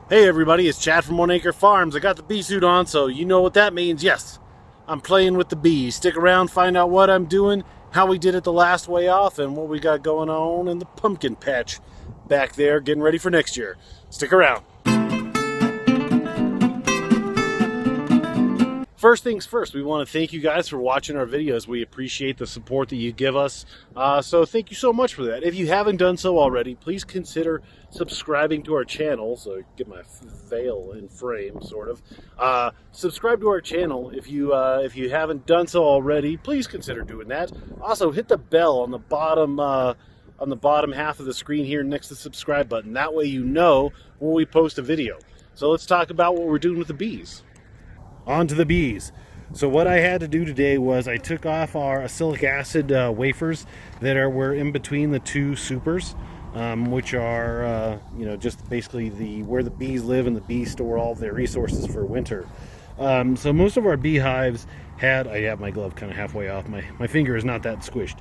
Hey everybody, it's Chad from One Acre Farms. I got the bee suit on, so you know what that means. Yes, I'm playing with the bees. Stick around, find out what I'm doing, how we did it the last way off, and what we got going on in the pumpkin patch back there, getting ready for next year. Stick around. First things first, we want to thank you guys for watching our videos. We appreciate the support that you give us. So thank you so much for that. If you haven't done so already, please consider subscribing to our channel. So I get my veil in frame, sort of. Subscribe to our channel. If you haven't done so already, please consider doing that. Also, hit the bell on the bottom half of the screen here next to the subscribe button. That way you know when we post a video. So let's talk about what we're doing with the bees. On to the bees. So what I had to do today was I took off our acrylic acid wafers that were in between the two supers, which are just basically where the bees live, and the bees store all of their resources for winter. So most of our beehives had, I have my glove kind of halfway off, my finger is not that squished.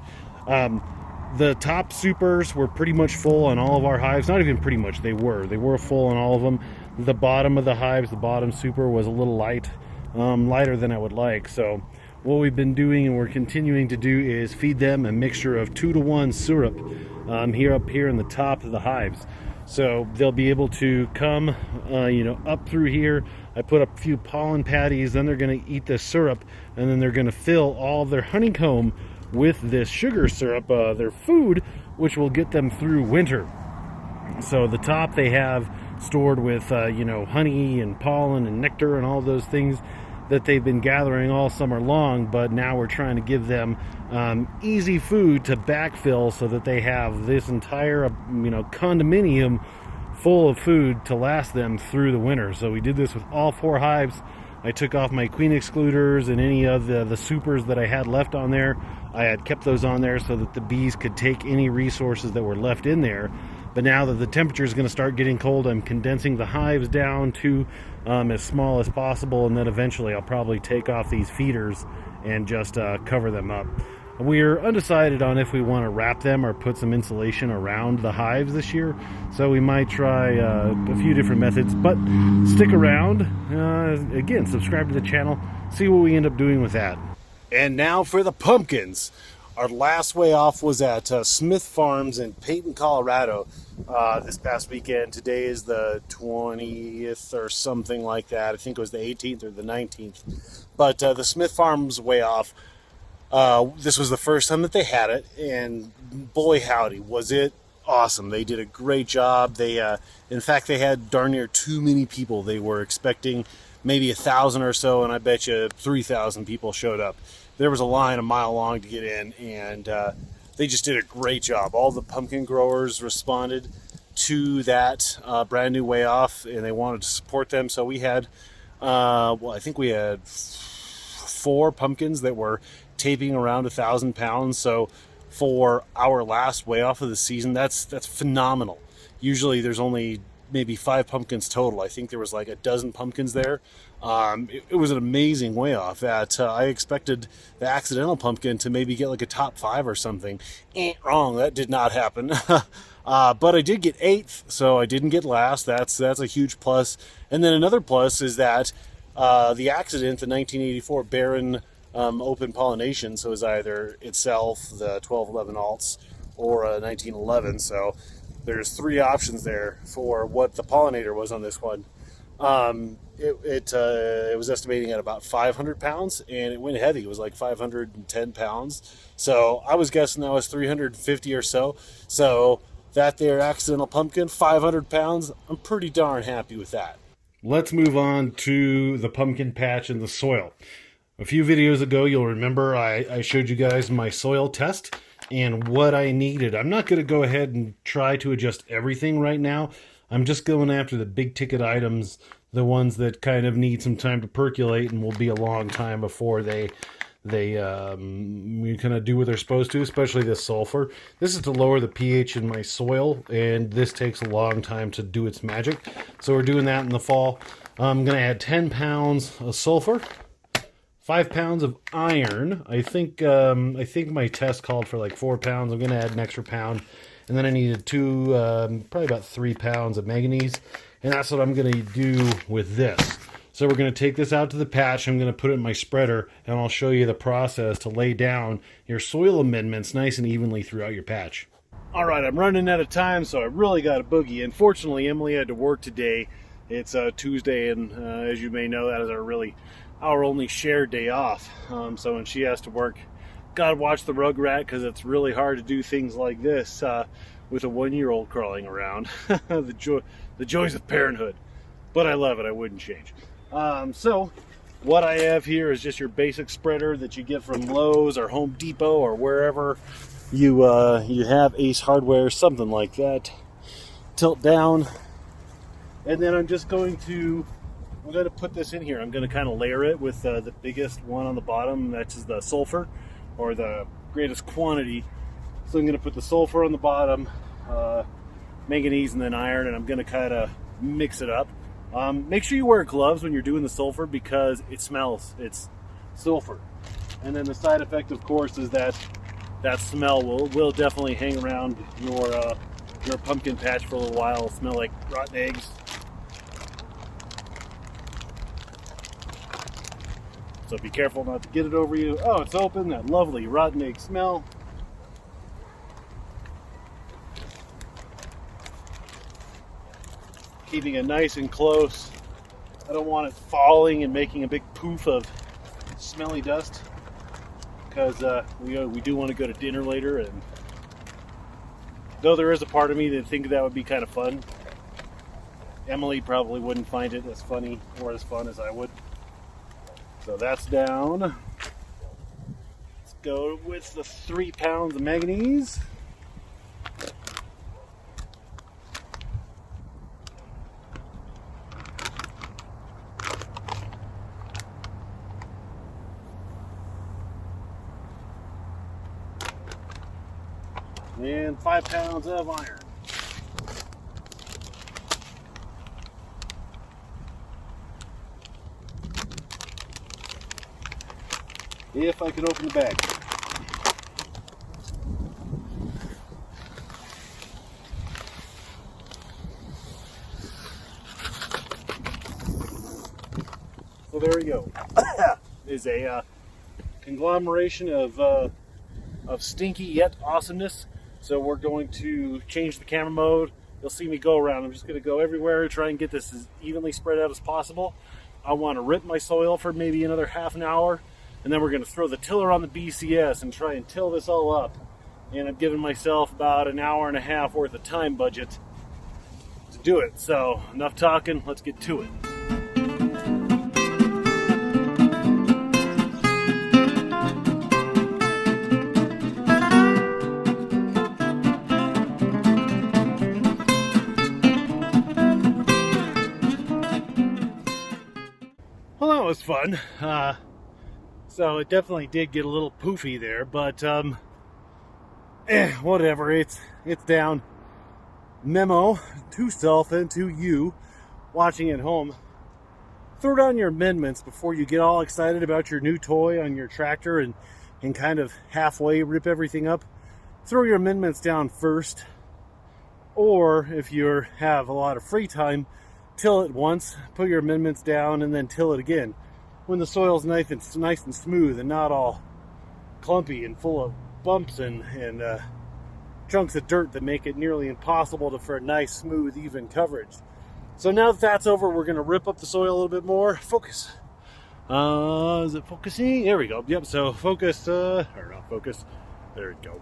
The top supers were pretty much full on all of our hives. Not even pretty much, they were full on all of them. The bottom of the hives, the bottom super was a little lighter than I would like. So what we've been doing and we're continuing to do is feed them a mixture of 2-to-1 syrup here in the top of the hives. So they'll be able to come up through here. I put a few pollen patties, then they're going to eat this syrup, and then they're going to fill all of their honeycomb with this sugar syrup, their food, which will get them through winter. So the top they have stored with honey and pollen and nectar and all those things that they've been gathering all summer long, but now we're trying to give them easy food to backfill so that they have this entire condominium full of food to last them through the winter. So we did this with all 4 hives. I took off my queen excluders and any of the supers that I had left on there. I had kept those on there so that the bees could take any resources that were left in there. But now that the temperature is going to start getting cold, I'm condensing the hives down to as small as possible, and then eventually I'll probably take off these feeders and just cover them up. We're undecided on if we want to wrap them or put some insulation around the hives this year, so we might try a few different methods, but stick around. Again, subscribe to the channel, see what we end up doing with that. And now for the pumpkins. Our last way off was at Smith Farms in Peyton, Colorado this past weekend. Today is the 20th or something like that. I think it was the 18th or the 19th. But the Smith Farms way off, this was the first time that they had it, and boy howdy, was it awesome. They did a great job. In fact, they had darn near too many people. They were expecting maybe 1,000 or so, and I bet you 3,000 people showed up. There was a line a mile long to get in, and they just did a great job. All the pumpkin growers responded to that brand new way off, and they wanted to support them. So we had, I think we had 4 pumpkins that were taping around 1,000 pounds. So for our last way off of the season, that's phenomenal. Usually there's only maybe 5 pumpkins total. I think there was like a dozen pumpkins there. It was an amazing way off. I expected the accidental pumpkin to maybe get like a top 5 or something. Wrong, that did not happen. But I did get 8th, so I didn't get last. That's a huge plus. And then another plus is that the accident, the 1984 barren open pollination, so it was either itself, the 1211 alts, or 1911. So there's 3 options there for what the pollinator was on this one. It was estimating at about 500 pounds, and it went heavy. It was like 510 pounds. So I was guessing that was 350 or so. So that there accidental pumpkin, 500 pounds, I'm pretty darn happy with that. Let's move on to the pumpkin patch and the soil. A few videos ago, you'll remember I showed you guys my soil test and what I needed. I'm not going to go ahead and try to adjust everything right now. I'm just going after the big ticket items, the ones that kind of need some time to percolate and will be a long time before they kind of do what they're supposed to, especially this sulfur. This is to lower the pH in my soil, and this takes a long time to do its magic. So we're doing that in the fall. I'm going to add 10 pounds of sulfur, 5 pounds of iron. I think my test called for like 4 pounds. I'm going to add an extra pound. And then I needed probably about 3 pounds of manganese. And that's what I'm going to do with this. So we're going to take this out to the patch. I'm going to put it in my spreader, and I'll show you the process to lay down your soil amendments nice and evenly throughout your patch. All right, I'm running out of time, so I really got a boogie. Unfortunately, Emily had to work today. It's Tuesday, and as you may know, that is our only shared day off. So when she has to work, gotta watch the rugrat, because it's really hard to do things like this with a 1-year-old crawling around. the joys of parenthood. But I love it. I wouldn't change. So what I have here is just your basic spreader that you get from Lowe's or Home Depot or wherever you have Ace Hardware, something like that. Tilt down, and then I'm going to put this in here. I'm going to kind of layer it with the biggest one on the bottom. That's the sulfur, or the greatest quantity. So I'm going to put the sulfur on the bottom, manganese, and then iron, and I'm going to kind of mix it up. Make sure you wear gloves when you're doing the sulfur, because it smells. It's sulfur. And then the side effect, of course, is that smell will definitely hang around your pumpkin patch for a little while. It'll smell like rotten eggs. So be careful not to get it over you. Oh, it's open. That lovely rotten egg smell. Keeping it nice and close. I don't want it falling and making a big poof of smelly dust, because we do want to go to dinner later, and though there is a part of me that think that would be kind of fun, Emily probably wouldn't find it as funny or as fun as I would. So that's down. Let's go with the 3 pounds of manganese. And 5 pounds of iron. If I could open the bag. So there we go. Is a conglomeration of stinky yet awesomeness. So we're going to change the camera mode. You'll see me go around. I'm just going to go everywhere, try and get this as evenly spread out as possible. I want to rip my soil for maybe another half an hour, and then we're going to throw the tiller on the BCS and try and till this all up. And I'm giving myself about an hour and a half worth of time budget to do it. So enough talking, let's get to it. Well, that was fun. So it definitely did get a little poofy there, but whatever. It's down. Memo to self and to you watching at home: throw down your amendments before you get all excited about your new toy on your tractor and kind of halfway rip everything up. Throw your amendments down first, or if you have a lot of free time, till it once, put your amendments down, and then till it again when the soil's nice and smooth and not all clumpy and full of bumps and chunks of dirt that make it nearly impossible for a nice, smooth, even coverage. So now that that's over, we're going to rip up the soil a little bit more. Focus. Is it focusing? There we go. Yep, so focus, or not focus. There we go.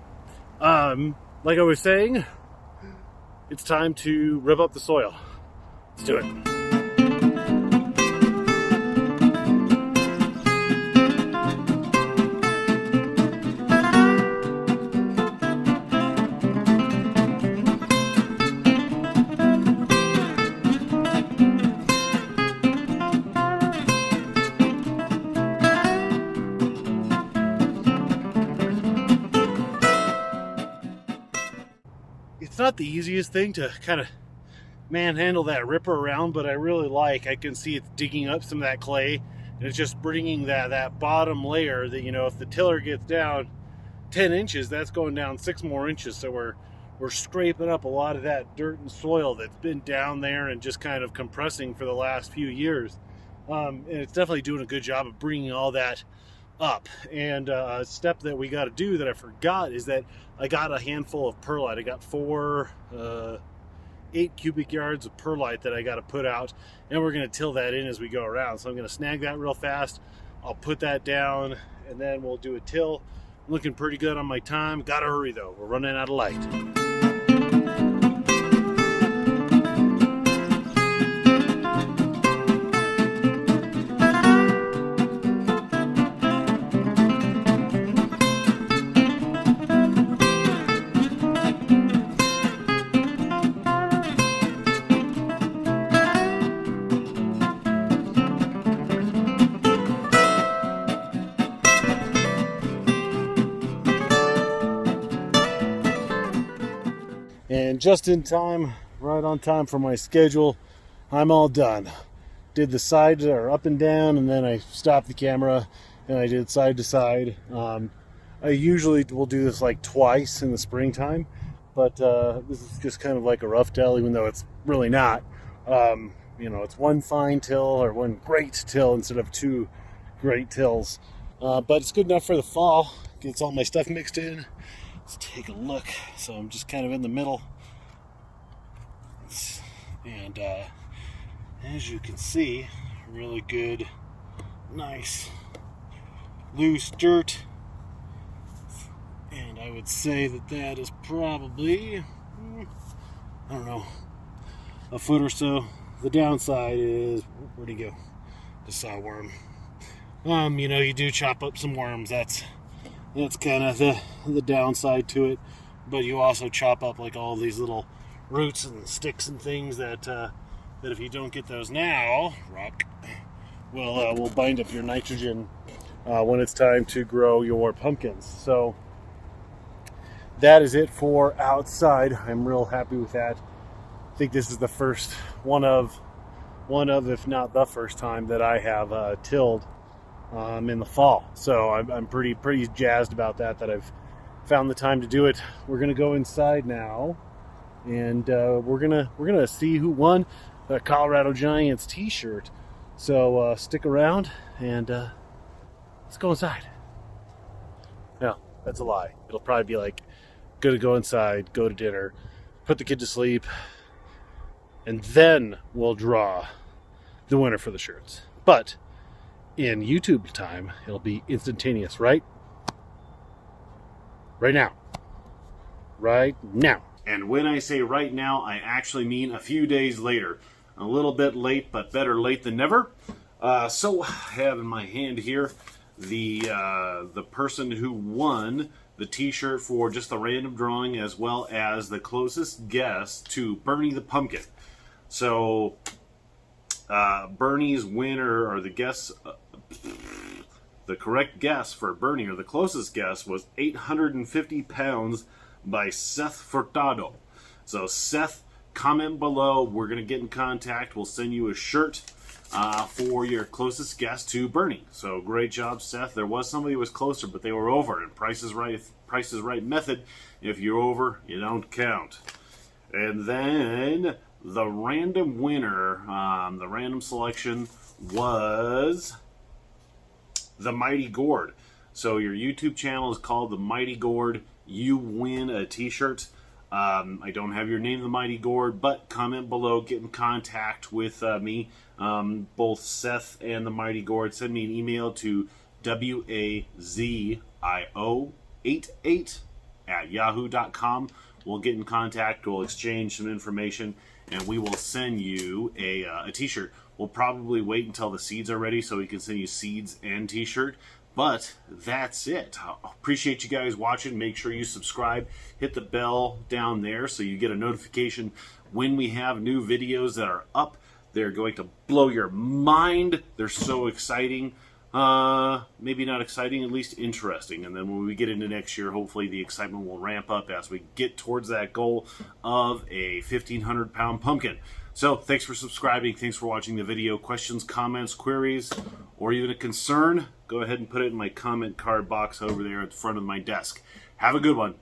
Like I was saying, it's time to rip up the soil. Let's do it. It's not the easiest thing to kind of manhandle that ripper around, but I can see it's digging up some of that clay, and it's just bringing that bottom layer that, if the tiller gets down 10 inches, that's going down 6 more inches. So we're we're scraping up a lot of that dirt and soil that's been down there and just kind of compressing for the last few years. And it's definitely doing a good job of bringing all that up. And a step that we got to do that I forgot is that I got a handful of perlite. I got 8 cubic yards of perlite that I got to put out, and we're going to till that in as we go around. So I'm going to snag that real fast. I'll put that down, and then we'll do a till. Looking pretty good on my time. Gotta hurry though, we're running out of light. And just in time, right on time for my schedule, I'm all done. Did the sides or up and down, and then I stopped the camera and I did side to side. I usually will do this like twice in the springtime, but this is just kind of like a rough till, even though it's really not. It's one fine till or one great till instead of 2 great tills. But it's good enough for the fall. Gets all my stuff mixed in. Let's take a look. So I'm just kind of in the middle. And as you can see, really good, nice, loose dirt. And I would say that is probably, I don't know, a foot or so. The downside is, where'd he go? The sawworm. You do chop up some worms. That's kind of the downside to it. But you also chop up like all these little roots and sticks and things that if you don't get those now, will bind up your nitrogen when it's time to grow your pumpkins. So that is it for outside. I'm real happy with that. I think this is the first one of, if not the first time that I have tilled in the fall. So I'm pretty jazzed about that I've found the time to do it. We're gonna go inside now, and we're gonna see who won the Colorado Giants t-shirt. So stick around and let's go inside. No, that's a lie. It'll probably be like, gonna go inside, go to dinner, put the kid to sleep, and then we'll draw the winner for the shirts. But in YouTube time, it'll be instantaneous, right? Right now. Right now. And when I say right now, I actually mean a few days later. A little bit late, but better late than never. So I have in my hand here the person who won the t-shirt for just the random drawing, as well as the closest guess to Bernie the Pumpkin. So Bernie's winner, or the guess, the correct guess for Bernie, or the closest guess, was 850 pounds by Seth Furtado. So Seth, comment below. We're going to get in contact. We'll send you a shirt for your closest guess to Bernie. So great job, Seth. There was somebody who was closer, but they were over. And Price is Right method. If you're over, you don't count. And then the random winner, the random selection was the Mighty Gourd. So your YouTube channel is called the Mighty Gourd. You win a t-shirt. I don't have your name, the Mighty Gourd, but comment below, get in contact with me. Both Seth and the Mighty Gourd. Send me an email to wazio88@yahoo.com. We'll get in contact. We'll exchange some information, and we will send you a t-shirt. We'll probably wait until the seeds are ready so we can send you seeds and t-shirt. But that's it. I appreciate you guys watching. Make sure you subscribe. Hit the bell down there so you get a notification when we have new videos that are up. They're going to blow your mind. They're so exciting. Maybe not exciting, at least interesting. And then when we get into next year, hopefully the excitement will ramp up as we get towards that goal of a 1,500-pound pumpkin. So thanks for subscribing. Thanks for watching the video. Questions, comments, queries, or even a concern, go ahead and put it in my comment card box over there at the front of my desk. Have a good one.